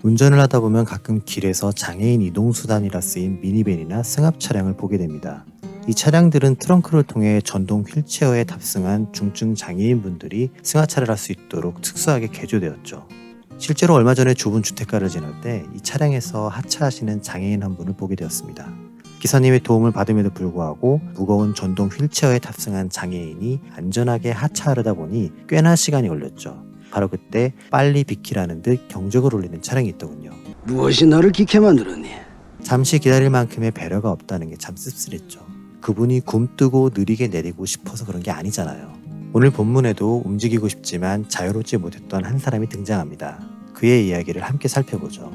운전을 하다 보면 가끔 길에서 장애인 이동수단이라 쓰인 미니밴이나 승합 차량을 보게 됩니다. 이 차량들은 트렁크를 통해 전동 휠체어에 탑승한 중증 장애인분들이 승하차를 할 수 있도록 특수하게 개조되었죠. 실제로 얼마 전에 좁은 주택가를 지날 때 이 차량에서 하차하시는 장애인 한 분을 보게 되었습니다. 기사님의 도움을 받음에도 불구하고 무거운 전동 휠체어에 탑승한 장애인이 안전하게 하차하려다 보니 꽤나 시간이 걸렸죠. 바로 그때 빨리 비키라는 듯 경적을 울리는 차량이 있더군요. 무엇이 너를 기게 만들었니? 잠시 기다릴 만큼의 배려가 없다는 게 참 씁쓸했죠. 그분이 굼뜨고 느리게 내리고 싶어서 그런 게 아니잖아요. 오늘 본문에도 움직이고 싶지만 자유롭지 못했던 한 사람이 등장합니다. 그의 이야기를 함께 살펴보죠.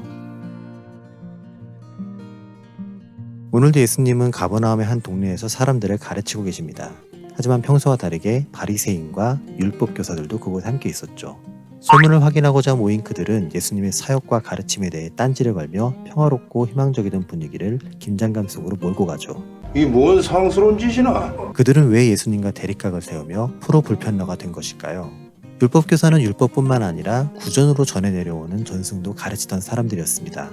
오늘도 예수님은 가버나움의 한 동네에서 사람들을 가르치고 계십니다. 하지만 평소와 다르게 바리새인과 율법 교사들도 그곳에 함께 있었죠. 소문을 확인하고자 모인 그들은 예수님의 사역과 가르침에 대해 딴지를 걸며 평화롭고 희망적이던 분위기를 긴장감 속으로 몰고 가죠. 이 뭔 상스러운 짓이나? 그들은 왜 예수님과 대립각을 세우며 프로 불편러가 된 것일까요? 율법 교사는 율법뿐만 아니라 구전으로 전해 내려오는 전승도 가르치던 사람들이었습니다.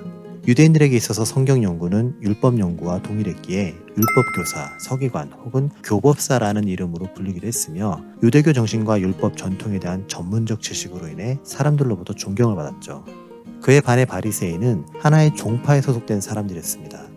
유대인들에게 있어서 성경 연구는 율법 연구와 동일했기에 율법 교사, 서기관 혹은 교법사라는 이름으로 불리기도 했으며 유대교 정신과 율법 전통에 대한 전문적 지식으로 인해 사람들로부터 존경을 받았죠. 그에 반해 바리새인은 하나의 종파에 소속된 사람들이었습니다.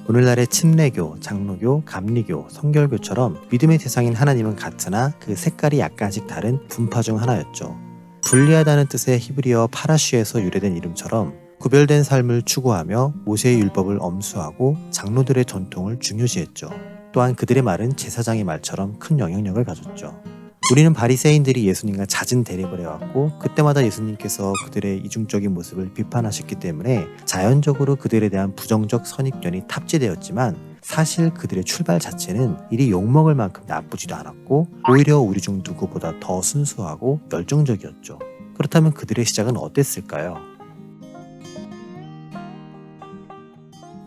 오늘날의 침례교, 장로교, 감리교, 성결교처럼 믿음의 대상인 하나님은 같으나 그 색깔이 약간씩 다른 분파 중 하나였죠. 분리하다는 뜻의 히브리어 파라쉬에서 유래된 이름처럼 구별된 삶을 추구하며 모세의 율법을 엄수하고 장로들의 전통을 중요시했죠. 또한 그들의 말은 제사장의 말처럼 큰 영향력을 가졌죠. 우리는 바리새인들이 예수님과 잦은 대립을 해왔고 그때마다 예수님께서 그들의 이중적인 모습을 비판하셨기 때문에 자연적으로 그들에 대한 부정적 선입견이 탑재되었지만 사실 그들의 출발 자체는 이리 욕먹을 만큼 나쁘지도 않았고 오히려 우리 중 누구보다 더 순수하고 열정적이었죠. 그렇다면 그들의 시작은 어땠을까요?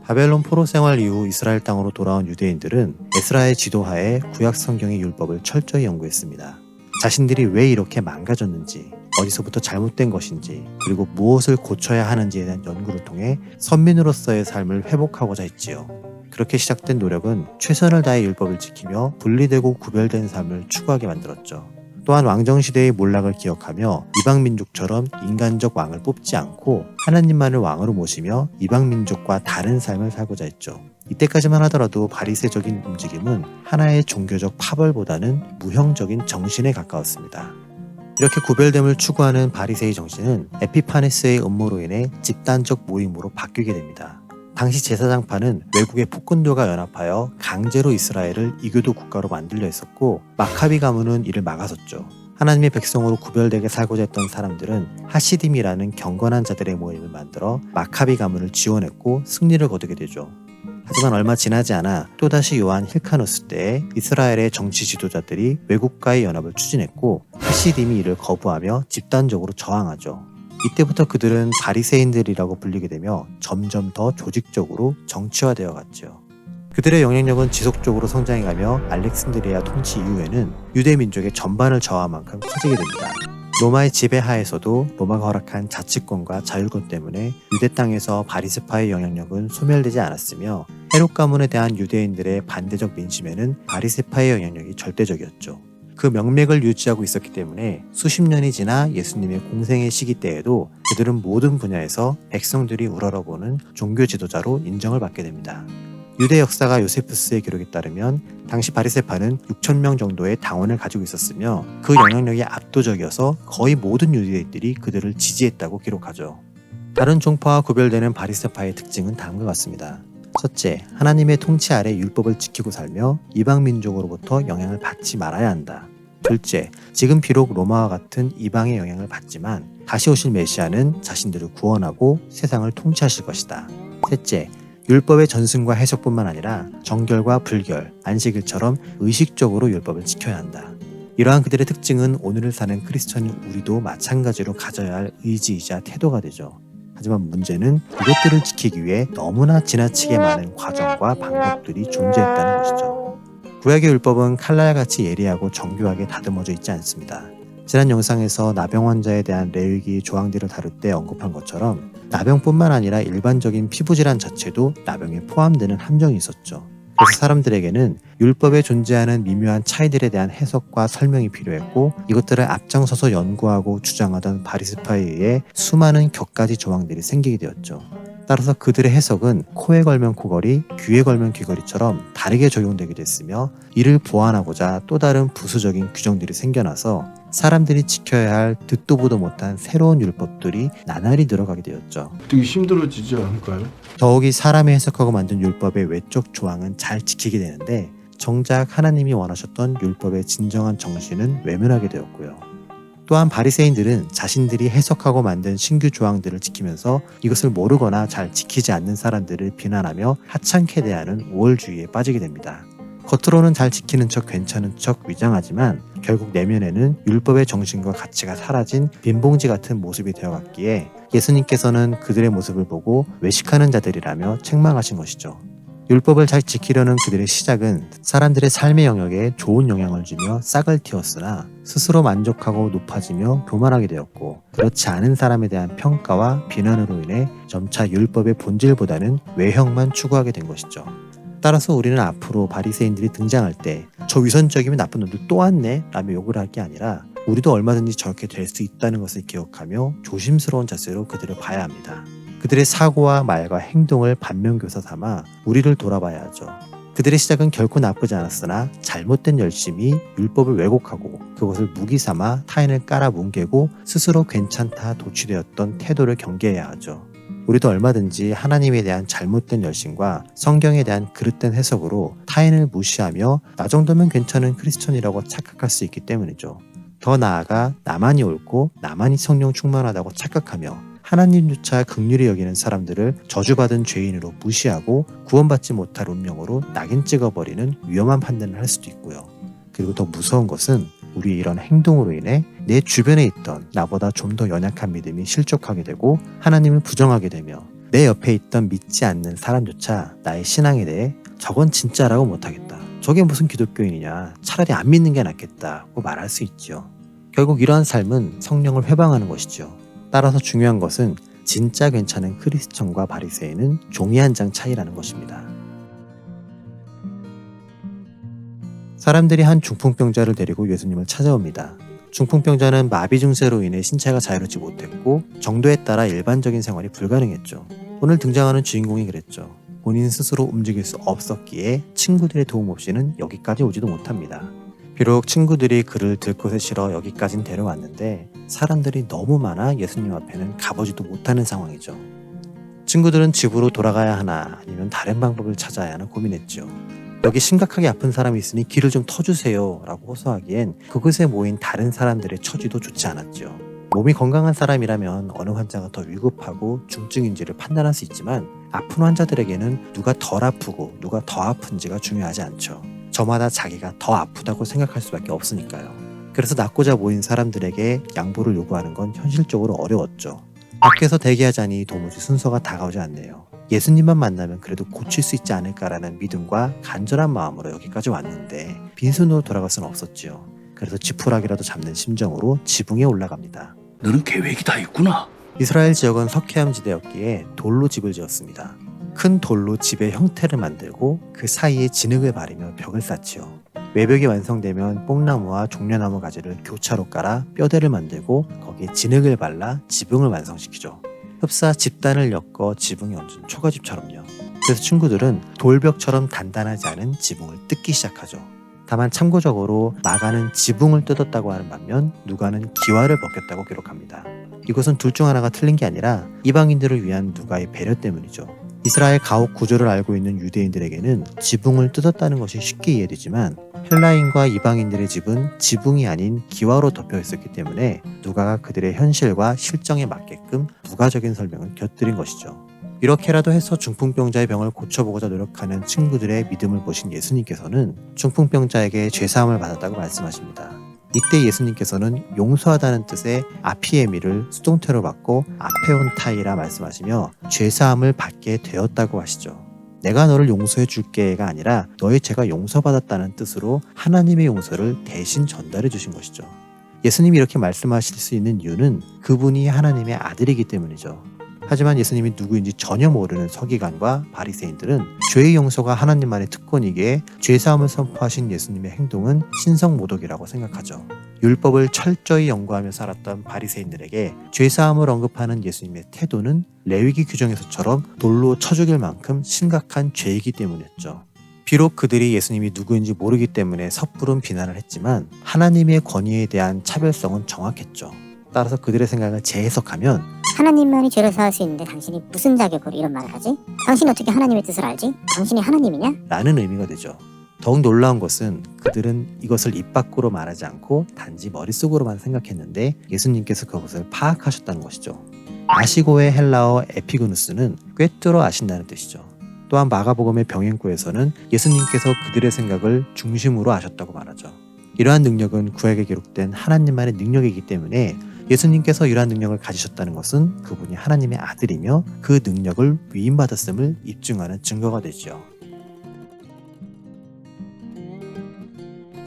바벨론 포로 생활 이후 이스라엘 땅으로 돌아온 유대인들은 에스라의 지도하에 구약 성경의 율법을 철저히 연구했습니다. 자신들이 왜 이렇게 망가졌는지, 어디서부터 잘못된 것인지, 그리고 무엇을 고쳐야 하는지에 대한 연구를 통해 선민으로서의 삶을 회복하고자 했지요. 그렇게 시작된 노력은 최선을 다해 율법을 지키며 분리되고 구별된 삶을 추구하게 만들었죠. 또한 왕정시대의 몰락을 기억하며 이방민족처럼 인간적 왕을 뽑지 않고 하나님만을 왕으로 모시며 이방민족과 다른 삶을 살고자 했죠. 이때까지만 하더라도 바리새적인 움직임은 하나의 종교적 파벌보다는 무형적인 정신에 가까웠습니다. 이렇게 구별됨을 추구하는 바리새의 정신은 에피파네스의 음모로 인해 집단적 모임으로 바뀌게 됩니다. 당시 제사장파는 외국의 폭군들과 연합하여 강제로 이스라엘을 이교도 국가로 만들려 했었고 마카비 가문은 이를 막아섰죠. 하나님의 백성으로 구별되게 살고자 했던 사람들은 하시딤이라는 경건한 자들의 모임을 만들어 마카비 가문을 지원했고 승리를 거두게 되죠. 하지만 얼마 지나지 않아 또다시 요한 힐카누스 때에 이스라엘의 정치 지도자들이 외국과의 연합을 추진했고 하시딤이 이를 거부하며 집단적으로 저항하죠. 이때부터 그들은 바리새인들이라고 불리게 되며 점점 더 조직적으로 정치화되어 갔죠. 그들의 영향력은 지속적으로 성장해가며 알렉산드리아 통치 이후에는 유대 민족의 전반을 저하한 만큼 커지게 됩니다. 로마의 지배 하에서도 로마가 허락한 자치권과 자율권 때문에 유대 땅에서 바리새파의 영향력은 소멸되지 않았으며 헤롯 가문에 대한 유대인들의 반대적 민심에는 바리새파의 영향력이 절대적이었죠. 그 명맥을 유지하고 있었기 때문에 수십 년이 지나 예수님의 공생의 시기 때에도 그들은 모든 분야에서 백성들이 우러러보는 종교 지도자로 인정을 받게 됩니다. 유대 역사가 요세푸스의 기록에 따르면 당시 바리새파는 6,000명 정도의 당원을 가지고 있었으며 그 영향력이 압도적이어서 거의 모든 유대인들이 그들을 지지했다고 기록하죠. 다른 종파와 구별되는 바리새파의 특징은 다음과 같습니다. 첫째, 하나님의 통치 아래 율법을 지키고 살며 이방 민족으로부터 영향을 받지 말아야 한다. 둘째, 지금 비록 로마와 같은 이방의 영향을 받지만 다시 오실 메시아는 자신들을 구원하고 세상을 통치하실 것이다. 셋째, 율법의 전승과 해석뿐만 아니라 정결과 불결, 안식일처럼 의식적으로 율법을 지켜야 한다. 이러한 그들의 특징은 오늘을 사는 크리스천인 우리도 마찬가지로 가져야 할 의지이자 태도가 되죠. 하지만 문제는 이것들을 지키기 위해 너무나 지나치게 많은 과정과 방법들이 존재했다는 것이죠. 구약의 율법은 칼날같이 예리하고 정교하게 다듬어져 있지 않습니다. 지난 영상에서 나병 환자에 대한 레위기 조항들을 다룰 때 언급한 것처럼 나병뿐만 아니라 일반적인 피부질환 자체도 나병에 포함되는 함정이 있었죠. 그래서 사람들에게는 율법에 존재하는 미묘한 차이들에 대한 해석과 설명이 필요했고, 이것들을 앞장서서 연구하고 주장하던 바리새파에 의해 수많은 격가지 조항들이 생기게 되었죠. 따라서 그들의 해석은 코에 걸면 코걸이, 귀에 걸면 귀걸이처럼 다르게 적용되게 됐으며, 이를 보완하고자 또 다른 부수적인 규정들이 생겨나서 사람들이 지켜야 할 듣도 보도 못한 새로운 율법들이 나날이 늘어가게 되었죠. 되게 힘들어지지 않을까요? 더욱이 사람이 해석하고 만든 율법의 외적 조항은 잘 지키게 되는데, 정작 하나님이 원하셨던 율법의 진정한 정신은 외면하게 되었고요. 또한 바리새인들은 자신들이 해석하고 만든 신규 조항들을 지키면서 이것을 모르거나 잘 지키지 않는 사람들을 비난하며 하찮게 대하는 우월주의에 빠지게 됩니다. 겉으로는 잘 지키는 척 괜찮은 척 위장하지만 결국 내면에는 율법의 정신과 가치가 사라진 빈봉지 같은 모습이 되어갔기에 예수님께서는 그들의 모습을 보고 외식하는 자들이라며 책망하신 것이죠. 율법을 잘 지키려는 그들의 시작은 사람들의 삶의 영역에 좋은 영향을 주며 싹을 틔웠으나 스스로 만족하고 높아지며 교만하게 되었고, 그렇지 않은 사람에 대한 평가와 비난으로 인해 점차 율법의 본질보다는 외형만 추구하게 된 것이죠. 따라서 우리는 앞으로 바리새인들이 등장할 때 저 위선적이면 나쁜 놈들 또 왔네 라며 욕을 할 게 아니라, 우리도 얼마든지 저렇게 될 수 있다는 것을 기억하며 조심스러운 자세로 그들을 봐야 합니다. 그들의 사고와 말과 행동을 반면교사 삼아 우리를 돌아봐야 하죠. 그들의 시작은 결코 나쁘지 않았으나 잘못된 열심이 율법을 왜곡하고 그것을 무기 삼아 타인을 깔아뭉개고 스스로 괜찮다 도취되었던 태도를 경계해야 하죠. 우리도 얼마든지 하나님에 대한 잘못된 열심과 성경에 대한 그릇된 해석으로 타인을 무시하며 나 정도면 괜찮은 크리스천이라고 착각할 수 있기 때문이죠. 더 나아가 나만이 옳고 나만이 성령 충만하다고 착각하며 하나님조차 긍휼히 여기는 사람들을 저주받은 죄인으로 무시하고 구원받지 못할 운명으로 낙인 찍어버리는 위험한 판단을 할 수도 있고요. 그리고 더 무서운 것은 우리의 이런 행동으로 인해 내 주변에 있던 나보다 좀 더 연약한 믿음이 실족하게 되고 하나님을 부정하게 되며, 내 옆에 있던 믿지 않는 사람조차 나의 신앙에 대해 저건 진짜라고 못하겠다, 저게 무슨 기독교인이냐, 차라리 안 믿는 게 낫겠다고 말할 수 있죠. 결국 이러한 삶은 성령을 회방하는 것이죠. 따라서 중요한 것은 진짜 괜찮은 크리스천과 바리새인은 종이 한 장 차이라는 것입니다. 사람들이 한 중풍병자를 데리고 예수님을 찾아옵니다. 중풍병자는 마비 증세로 인해 신체가 자유롭지 못했고 정도에 따라 일반적인 생활이 불가능했죠. 오늘 등장하는 주인공이 그랬죠. 본인 스스로 움직일 수 없었기에 친구들의 도움 없이는 여기까지 오지도 못합니다. 비록 친구들이 그를 들것에 실어 여기까진 데려왔는데 사람들이 너무 많아 예수님 앞에는 가보지도 못하는 상황이죠. 친구들은 집으로 돌아가야 하나 아니면 다른 방법을 찾아야 하나 고민했죠. 여기 심각하게 아픈 사람이 있으니 길을 좀 터주세요 라고 호소하기엔 그곳에 모인 다른 사람들의 처지도 좋지 않았죠. 몸이 건강한 사람이라면 어느 환자가 더 위급하고 중증인지를 판단할 수 있지만, 아픈 환자들에게는 누가 덜 아프고 누가 더 아픈지가 중요하지 않죠. 저마다 자기가 더 아프다고 생각할 수밖에 없으니까요. 그래서 낫고자 모인 사람들에게 양보를 요구하는 건 현실적으로 어려웠죠. 밖에서 대기하자니 도무지 순서가 다가오지 않네요. 예수님만 만나면 그래도 고칠 수 있지 않을까라는 믿음과 간절한 마음으로 여기까지 왔는데 빈손으로 돌아갈 수는 없었지요. 그래서 지푸라기라도 잡는 심정으로 지붕에 올라갑니다. 너는 계획이 다 있구나. 이스라엘 지역은 석회암 지대였기에 돌로 집을 지었습니다. 큰 돌로 집의 형태를 만들고 그 사이에 진흙을 바르며 벽을 쌓지요. 외벽이 완성되면 뽕나무와 종려나무 가지를 교차로 깔아 뼈대를 만들고 거기에 진흙을 발라 지붕을 완성시키죠. 흡사 집단을 엮어 지붕에 얹은 초가집처럼요. 그래서 친구들은 돌벽처럼 단단하지 않은 지붕을 뜯기 시작하죠. 다만 참고적으로 마가는 지붕을 뜯었다고 하는 반면 누가는 기와를 벗겼다고 기록합니다. 이것은 둘 중 하나가 틀린 게 아니라 이방인들을 위한 누가의 배려 때문이죠. 이스라엘 가옥 구조를 알고 있는 유대인들에게는 지붕을 뜯었다는 것이 쉽게 이해되지만 헬라인과 이방인들의 집은 지붕이 아닌 기와로 덮여 있었기 때문에 누가가 그들의 현실과 실정에 맞게끔 부가적인 설명을 곁들인 것이죠. 이렇게라도 해서 중풍병자의 병을 고쳐보고자 노력하는 친구들의 믿음을 보신 예수님께서는 중풍병자에게 죄사함을 받았다고 말씀하십니다. 이때 예수님께서는 용서하다는 뜻의 아피에미를 수동태로 바꿔 아페온타이라 말씀하시며 죄사함을 받게 되었다고 하시죠. 내가 너를 용서해 줄게가 아니라 너의 죄가 용서받았다는 뜻으로 하나님의 용서를 대신 전달해 주신 것이죠. 예수님이 이렇게 말씀하실 수 있는 이유는 그분이 하나님의 아들이기 때문이죠. 하지만 예수님이 누구인지 전혀 모르는 서기관과 바리새인들은 죄의 용서가 하나님만의 특권이기에 죄사함을 선포하신 예수님의 행동은 신성모독이라고 생각하죠. 율법을 철저히 연구하며 살았던 바리새인들에게 죄사함을 언급하는 예수님의 태도는 레위기 규정에서처럼 돌로 쳐 죽일 만큼 심각한 죄이기 때문이었죠. 비록 그들이 예수님이 누구인지 모르기 때문에 섣부른 비난을 했지만 하나님의 권위에 대한 차별성은 정확했죠. 따라서 그들의 생각을 재해석하면 하나님만이 죄를 사할 수 있는데 당신이 무슨 자격으로 이런 말을 하지? 당신이 어떻게 하나님의 뜻을 알지? 당신이 하나님이냐? 라는 의미가 되죠. 더욱 놀라운 것은 그들은 이것을 입 밖으로 말하지 않고 단지 머릿속으로만 생각했는데 예수님께서 그것을 파악하셨다는 것이죠. 아시고의 헬라어 에피그누스는 꿰뚫어 아신다는 뜻이죠. 또한 마가복음의 병행구에서는 예수님께서 그들의 생각을 중심으로 아셨다고 말하죠. 이러한 능력은 구약에 기록된 하나님만의 능력이기 때문에 예수님께서 이러한 능력을 가지셨다는 것은 그분이 하나님의 아들이며 그 능력을 위임받았음을 입증하는 증거가 되죠.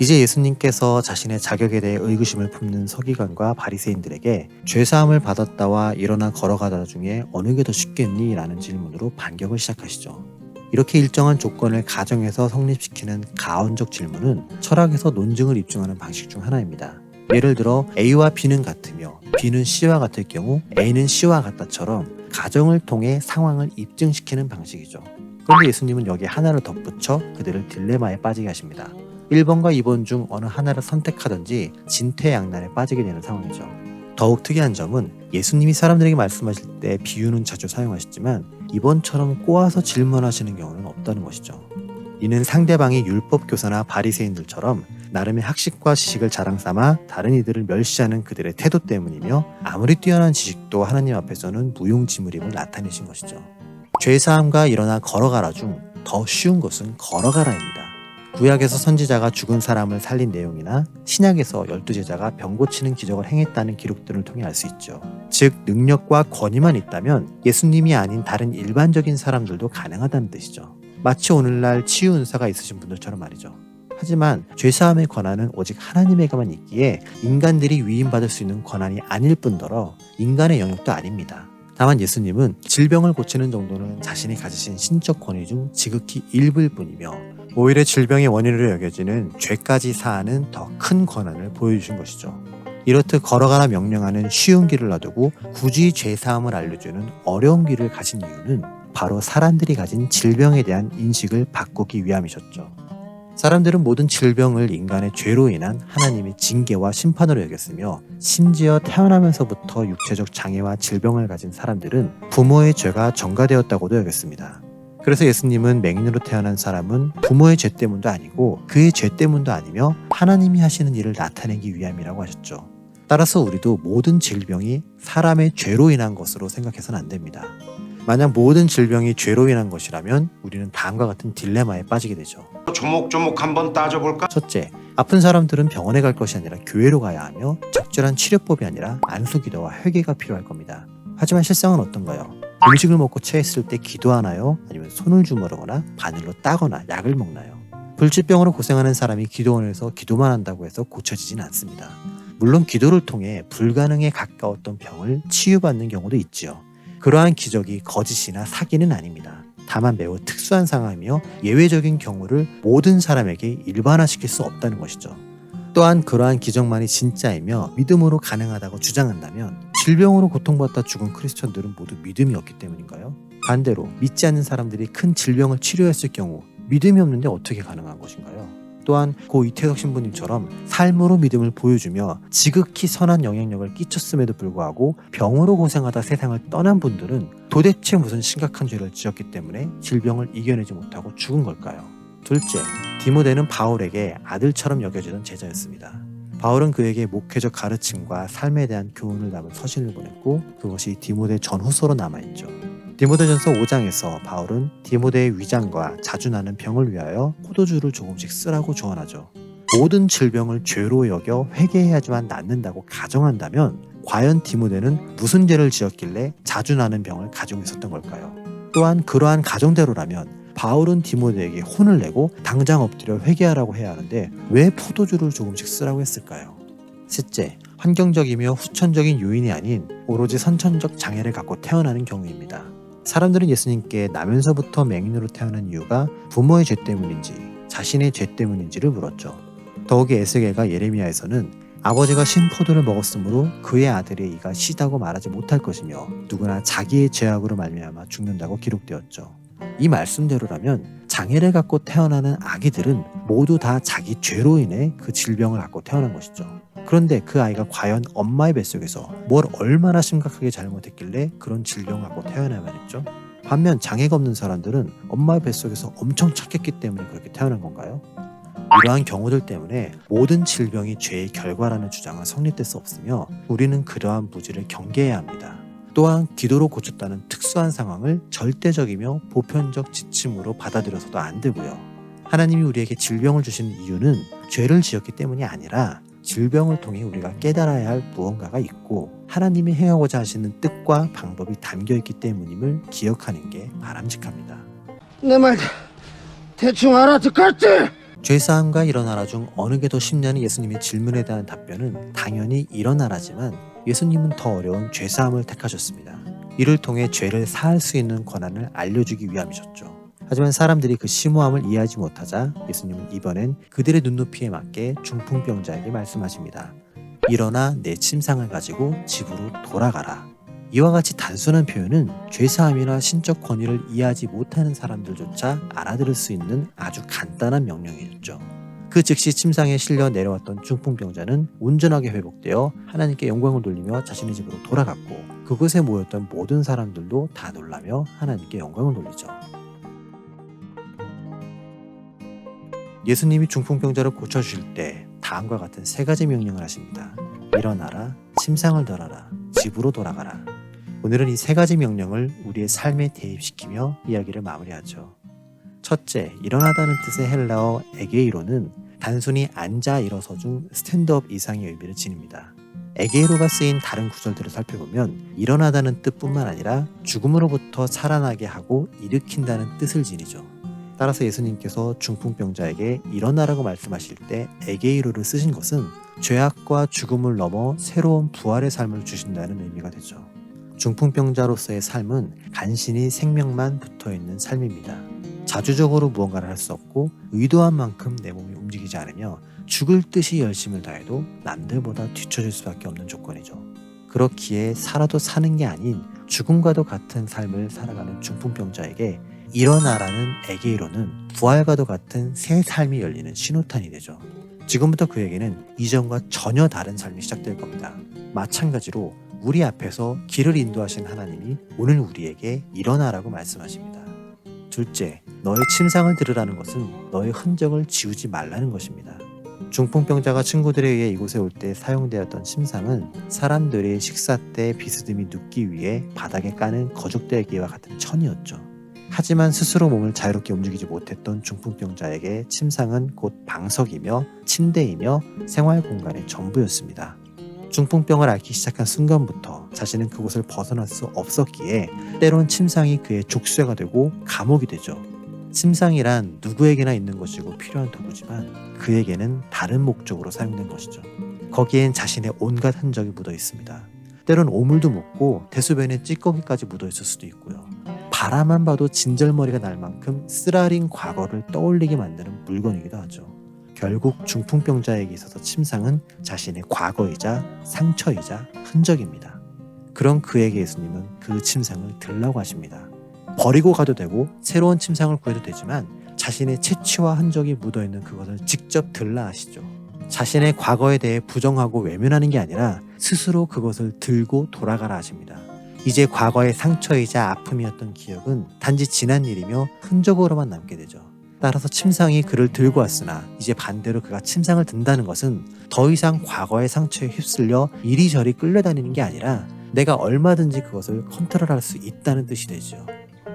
이제 예수님께서 자신의 자격에 대해 의구심을 품는 서기관과 바리새인들에게 죄사함을 받았다와 일어나 걸어가다 중에 어느 게 더 쉽겠니? 라는 질문으로 반격을 시작하시죠. 이렇게 일정한 조건을 가정해서 성립시키는 가언적 질문은 철학에서 논증을 입증하는 방식 중 하나입니다. 예를 들어 A와 B는 같으며 B는 C와 같을 경우 A는 C와 같다처럼 가정을 통해 상황을 입증시키는 방식이죠. 그런데 예수님은 여기에 하나를 덧붙여 그들을 딜레마에 빠지게 하십니다. 1번과 2번 중 어느 하나를 선택하든지 진퇴양난에 빠지게 되는 상황이죠. 더욱 특이한 점은 예수님이 사람들에게 말씀하실 때 비유는 자주 사용하시지만 이번처럼 꼬아서 질문하시는 경우는 없다는 것이죠. 이는 상대방이 율법 교사나 바리새인들처럼 나름의 학식과 지식을 자랑삼아 다른 이들을 멸시하는 그들의 태도 때문이며 아무리 뛰어난 지식도 하나님 앞에서는 무용지물임을 나타내신 것이죠. 죄사함과 일어나 걸어가라 중 더 쉬운 것은 걸어가라입니다. 구약에서 선지자가 죽은 사람을 살린 내용이나 신약에서 12제자가 병 고치는 기적을 행했다는 기록들을 통해 알 수 있죠. 즉 능력과 권위만 있다면 예수님이 아닌 다른 일반적인 사람들도 가능하다는 뜻이죠. 마치 오늘날 치유 은사가 있으신 분들처럼 말이죠. 하지만 죄사함의 권한은 오직 하나님에게만 있기에 인간들이 위임받을 수 있는 권한이 아닐 뿐더러 인간의 영역도 아닙니다. 다만 예수님은 질병을 고치는 정도는 자신이 가지신 신적 권위 중 지극히 일부일 뿐이며 오히려 질병의 원인으로 여겨지는 죄까지 사하는 더 큰 권한을 보여주신 것이죠. 이렇듯 걸어가라 명령하는 쉬운 길을 놔두고 굳이 죄사함을 알려주는 어려운 길을 가진 이유는 바로 사람들이 가진 질병에 대한 인식을 바꾸기 위함이셨죠. 사람들은 모든 질병을 인간의 죄로 인한 하나님의 징계와 심판으로 여겼으며 심지어 태어나면서부터 육체적 장애와 질병을 가진 사람들은 부모의 죄가 전가되었다고도 여겼습니다. 그래서 예수님은 맹인으로 태어난 사람은 부모의 죄 때문도 아니고 그의 죄 때문도 아니며 하나님이 하시는 일을 나타내기 위함이라고 하셨죠. 따라서 우리도 모든 질병이 사람의 죄로 인한 것으로 생각해서는 안 됩니다. 만약 모든 질병이 죄로 인한 것이라면 우리는 다음과 같은 딜레마에 빠지게 되죠. 조목조목 한번 따져볼까? 첫째, 아픈 사람들은 병원에 갈 것이 아니라 교회로 가야 하며 적절한 치료법이 아니라 안수기도와 회개가 필요할 겁니다. 하지만 실상은 어떤가요? 음식을 먹고 체했을 때 기도하나요? 아니면 손을 주무르거나 바늘로 따거나 약을 먹나요? 불치병으로 고생하는 사람이 기도원에서 기도만 한다고 해서 고쳐지진 않습니다. 물론 기도를 통해 불가능에 가까웠던 병을 치유받는 경우도 있지요. 그러한 기적이 거짓이나 사기는 아닙니다. 다만 매우 특수한 상황이며 예외적인 경우를 모든 사람에게 일반화시킬 수 없다는 것이죠. 또한 그러한 기적만이 진짜이며 믿음으로 가능하다고 주장한다면 질병으로 고통받다 죽은 크리스천들은 모두 믿음이 없기 때문인가요? 반대로 믿지 않는 사람들이 큰 질병을 치료했을 경우 믿음이 없는데 어떻게 가능한 것인가요? 또한 고 이태석 신부님처럼 삶으로 믿음을 보여주며 지극히 선한 영향력을 끼쳤음에도 불구하고 병으로 고생하다 세상을 떠난 분들은 도대체 무슨 심각한 죄를 지었기 때문에 질병을 이겨내지 못하고 죽은 걸까요? 둘째, 디모데는 바울에게 아들처럼 여겨지던 제자였습니다. 바울은 그에게 목회적 가르침과 삶에 대한 교훈을 담은 서신을 보냈고 그것이 디모데 전후서로 남아있죠. 디모데전서 5장에서 바울은 디모데의 위장과 자주 나는 병을 위하여 포도주를 조금씩 쓰라고 조언하죠. 모든 질병을 죄로 여겨 회개해야지만 낫는다고 가정한다면 과연 디모데는 무슨 죄를 지었길래 자주 나는 병을 가지고 있었던 걸까요? 또한 그러한 가정대로라면 바울은 디모데에게 혼을 내고 당장 엎드려 회개하라고 해야 하는데 왜 포도주를 조금씩 쓰라고 했을까요? 셋째, 환경적이며 후천적인 요인이 아닌 오로지 선천적 장애를 갖고 태어나는 경우입니다. 사람들은 예수님께 나면서부터 맹인으로 태어난 이유가 부모의 죄 때문인지 자신의 죄 때문인지를 물었죠. 더욱이 에스겔과 예레미야에서는 아버지가 신 포도를 먹었으므로 그의 아들의 이가 시다고 말하지 못할 것이며 누구나 자기의 죄악으로 말미암아 죽는다고 기록되었죠. 이 말씀대로라면 장애를 갖고 태어나는 아기들은 모두 다 자기 죄로 인해 그 질병을 갖고 태어난 것이죠. 그런데 그 아이가 과연 엄마의 뱃속에서 뭘 얼마나 심각하게 잘못했길래 그런 질병을 갖고 태어나야만 했죠? 반면 장애가 없는 사람들은 엄마의 뱃속에서 엄청 착했기 때문에 그렇게 태어난 건가요? 이러한 경우들 때문에 모든 질병이 죄의 결과라는 주장은 성립될 수 없으며 우리는 그러한 무지를 경계해야 합니다. 또한 기도로 고쳤다는 특수한 상황을 절대적이며 보편적 지침으로 받아들여서도 안 되고요. 하나님이 우리에게 질병을 주신 이유는 죄를 지었기 때문이 아니라 질병을 통해 우리가 깨달아야 할 무언가가 있고 하나님이 행하고자 하시는 뜻과 방법이 담겨있기 때문임을 기억하는 게 바람직합니다. 내 말 대충 알아듣겠지? 죄사함과 일어나라 중 어느 게 더 쉽냐는 예수님의 질문에 대한 답변은 당연히 일어나라지만 예수님은 더 어려운 죄사함을 택하셨습니다. 이를 통해 죄를 사할 수 있는 권한을 알려주기 위함이셨죠. 하지만 사람들이 그 심오함을 이해하지 못하자 예수님은 이번엔 그들의 눈높이에 맞게 중풍병자에게 말씀하십니다. 일어나 내 침상을 가지고 집으로 돌아가라. 이와 같이 단순한 표현은 죄사함이나 신적 권위를 이해하지 못하는 사람들조차 알아들을 수 있는 아주 간단한 명령이었죠. 그 즉시 침상에 실려 내려왔던 중풍병자는 온전하게 회복되어 하나님께 영광을 돌리며 자신의 집으로 돌아갔고 그곳에 모였던 모든 사람들도 다 놀라며 하나님께 영광을 돌리죠. 예수님이 중풍병자를 고쳐주실 때 다음과 같은 세 가지 명령을 하십니다. 일어나라, 침상을 덜어라, 집으로 돌아가라. 오늘은 이 세 가지 명령을 우리의 삶에 대입시키며 이야기를 마무리하죠. 첫째, 일어나다는 뜻의 헬라어 에게이로는 단순히 앉아 일어서 중 스탠드업 이상의 의미를 지닙니다. 에게이로가 쓰인 다른 구절들을 살펴보면 일어나다는 뜻뿐만 아니라 죽음으로부터 살아나게 하고 일으킨다는 뜻을 지니죠. 따라서 예수님께서 중풍병자에게 일어나라고 말씀하실 때 에게이로를 쓰신 것은 죄악과 죽음을 넘어 새로운 부활의 삶을 주신다는 의미가 되죠. 중풍병자로서의 삶은 간신히 생명만 붙어있는 삶입니다. 자주적으로 무언가를 할 수 없고 의도한 만큼 내 몸이 움직이지 않으며 죽을 듯이 열심을 다해도 남들보다 뒤처질 수밖에 없는 조건이죠. 그렇기에 살아도 사는 게 아닌 죽음과도 같은 삶을 살아가는 중풍병자에게 일어나라는 에게이로는 부활과도 같은 새 삶이 열리는 신호탄이 되죠. 지금부터 그에게는 이전과 전혀 다른 삶이 시작될 겁니다. 마찬가지로 우리 앞에서 길을 인도하신 하나님이 오늘 우리에게 일어나라고 말씀하십니다. 둘째, 너의 침상을 들으라는 것은 너의 흔적을 지우지 말라는 것입니다. 중풍병자가 친구들에 의해 이곳에 올 때 사용되었던 침상은 사람들이 식사 때 비스듬히 눕기 위해 바닥에 까는 거적대기와 같은 천이었죠. 하지만 스스로 몸을 자유롭게 움직이지 못했던 중풍병자에게 침상은 곧 방석이며 침대이며 생활 공간의 전부였습니다. 중풍병을 앓기 시작한 순간부터 자신은 그곳을 벗어날 수 없었기에 때론 침상이 그의 족쇄가 되고 감옥이 되죠. 침상이란 누구에게나 있는 것이고 필요한 도구지만 그에게는 다른 목적으로 사용된 것이죠. 거기엔 자신의 온갖 흔적이 묻어 있습니다. 때론 오물도 묻고 대소변에 찌꺼기까지 묻어 있을 수도 있고요. 바라만 봐도 진절머리가 날 만큼 쓰라린 과거를 떠올리게 만드는 물건이기도 하죠. 결국 중풍병자에게 있어서 침상은 자신의 과거이자 상처이자 흔적입니다. 그런 그에게 예수님은 그 침상을 들라고 하십니다. 버리고 가도 되고 새로운 침상을 구해도 되지만 자신의 채취와 흔적이 묻어있는 그것을 직접 들라 하시죠. 자신의 과거에 대해 부정하고 외면하는 게 아니라 스스로 그것을 들고 돌아가라 하십니다. 이제 과거의 상처이자 아픔이었던 기억은 단지 지난 일이며 흔적으로만 남게 되죠. 따라서 침상이 그를 들고 왔으나 이제 반대로 그가 침상을 든다는 것은 더 이상 과거의 상처에 휩쓸려 이리저리 끌려다니는 게 아니라 내가 얼마든지 그것을 컨트롤할 수 있다는 뜻이 되죠.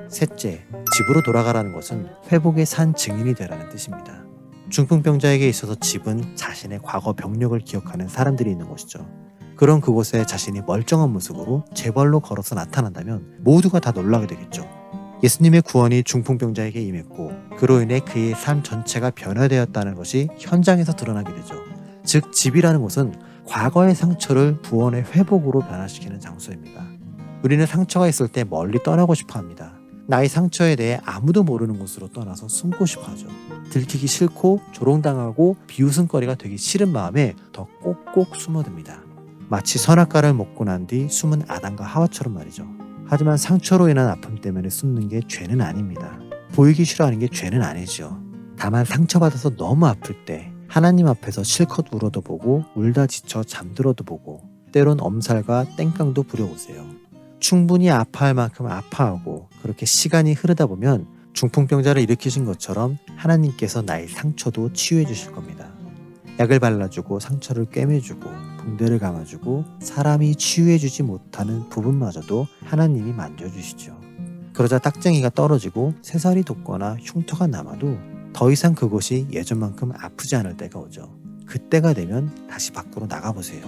셋째, 집으로 돌아가라는 것은 회복의 산 증인이 되라는 뜻입니다. 중풍병자에게 있어서 집은 자신의 과거 병력을 기억하는 사람들이 있는 곳이죠. 그런 그곳에 자신이 멀쩡한 모습으로 제발로 걸어서 나타난다면 모두가 다 놀라게 되겠죠. 예수님의 구원이 중풍병자에게 임했고 그로 인해 그의 삶 전체가 변화되었다는 것이 현장에서 드러나게 되죠. 즉 집이라는 곳은 과거의 상처를 구원의 회복으로 변화시키는 장소입니다. 우리는 상처가 있을 때 멀리 떠나고 싶어 합니다. 나의 상처에 대해 아무도 모르는 곳으로 떠나서 숨고 싶어 하죠. 들키기 싫고 조롱당하고 비웃음거리가 되기 싫은 마음에 더 꼭꼭 숨어듭니다. 마치 선악과를 먹고 난 뒤 숨은 아담과 하와처럼 말이죠. 하지만 상처로 인한 아픔 때문에 숨는 게 죄는 아닙니다. 보이기 싫어하는 게 죄는 아니죠. 다만 상처받아서 너무 아플 때 하나님 앞에서 실컷 울어도 보고 울다 지쳐 잠들어도 보고 때론 엄살과 땡깡도 부려보세요. 충분히 아파할 만큼 아파하고 그렇게 시간이 흐르다 보면 중풍병자를 일으키신 것처럼 하나님께서 나의 상처도 치유해 주실 겁니다. 약을 발라주고 상처를 꿰매주고 붕대를 감아주고 사람이 치유해주지 못하는 부분마저도 하나님이 만져주시죠. 그러자 딱쟁이가 떨어지고 새살이 돋거나 흉터가 남아도 더 이상 그곳이 예전만큼 아프지 않을 때가 오죠. 그때가 되면 다시 밖으로 나가보세요.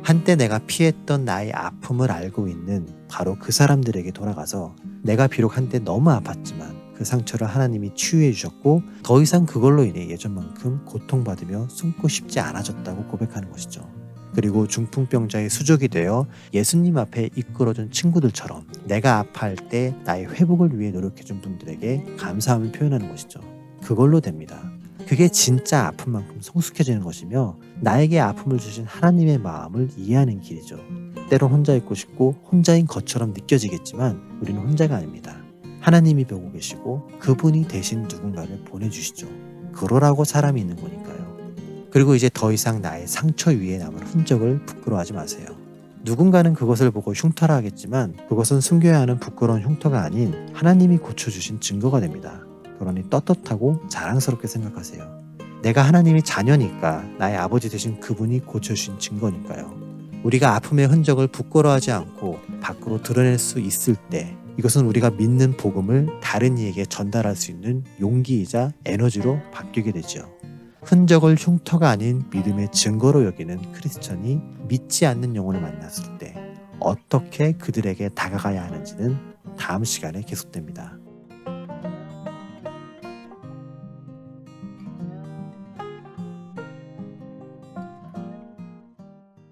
한때 내가 피했던 나의 아픔을 알고 있는 바로 그 사람들에게 돌아가서 내가 비록 한때 너무 아팠지만 그 상처를 하나님이 치유해 주셨고 더 이상 그걸로 인해 예전만큼 고통받으며 숨고 싶지 않아졌다고 고백하는 것이죠. 그리고 중풍병자의 수족이 되어 예수님 앞에 이끌어준 친구들처럼 내가 아파할 때 나의 회복을 위해 노력해준 분들에게 감사함을 표현하는 것이죠. 그걸로 됩니다. 그게 진짜 아픔만큼 성숙해지는 것이며 나에게 아픔을 주신 하나님의 마음을 이해하는 길이죠. 때론 혼자 있고 싶고 혼자인 것처럼 느껴지겠지만 우리는 혼자가 아닙니다. 하나님이 보고 계시고 그분이 대신 누군가를 보내주시죠. 그러라고 사람이 있는 거니까요. 그리고 이제 더 이상 나의 상처 위에 남은 흔적을 부끄러워하지 마세요. 누군가는 그것을 보고 흉터라 하겠지만 그것은 숨겨야 하는 부끄러운 흉터가 아닌 하나님이 고쳐주신 증거가 됩니다. 그러니 떳떳하고 자랑스럽게 생각하세요. 내가 하나님의 자녀니까 나의 아버지 되신 그분이 고쳐주신 증거니까요. 우리가 아픔의 흔적을 부끄러워하지 않고 밖으로 드러낼 수 있을 때 이것은 우리가 믿는 복음을 다른 이에게 전달할 수 있는 용기이자 에너지로 바뀌게 되죠. 흔적을 흉터가 아닌 믿음의 증거로 여기는 크리스천이 믿지 않는 영혼을 만났을 때 어떻게 그들에게 다가가야 하는지는 다음 시간에 계속됩니다.